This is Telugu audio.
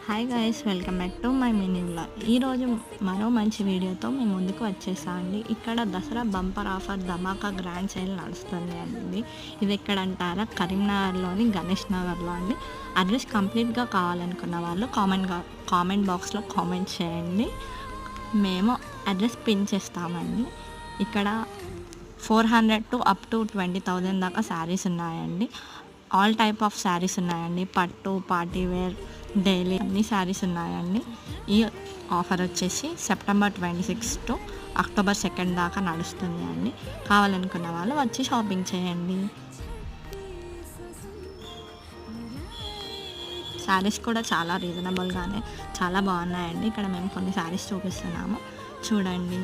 Hi guys, welcome back to my mini vlog. ఈరోజు మరో మంచి వీడియోతో మేము ముందుకు వచ్చేసామండి. ఇక్కడ దసరా బంపర్ ఆఫర్ ధమాకా గ్రాండ్ సేల్ నడుస్తుంది అండి. ఇది ఎక్కడ అంటారా, కరీంనగర్లోని గణేష్ నగర్లో అండి. అడ్రస్ కంప్లీట్గా కావాలనుకున్న వాళ్ళు కామెంట్ బాక్స్లో కామెంట్ చేయండి. మేము అడ్రస్ పిన్ చేస్తామండి. ఇక్కడ 400 టు అప్ టు 20,000 దాకా శారీస్ ఉన్నాయండి. ఆల్ టైప్ ఆఫ్ శారీస్ ఉన్నాయండి. పట్టు, పార్టీ వేర్, డైలీ అన్ని శారీస్ ఉన్నాయండి. ఈ ఆఫర్ వచ్చేసి సెప్టెంబర్ 26 టు అక్టోబర్ 2 దాకా నడుస్తుంది అండి. కావాలనుకున్న వాళ్ళు వచ్చి షాపింగ్ చేయండి. శారీస్ కూడా చాలా రీజనబుల్గానే చాలా బాగున్నాయండి. ఇక్కడ మేము కొన్ని శారీస్ చూపిస్తున్నాము, చూడండి.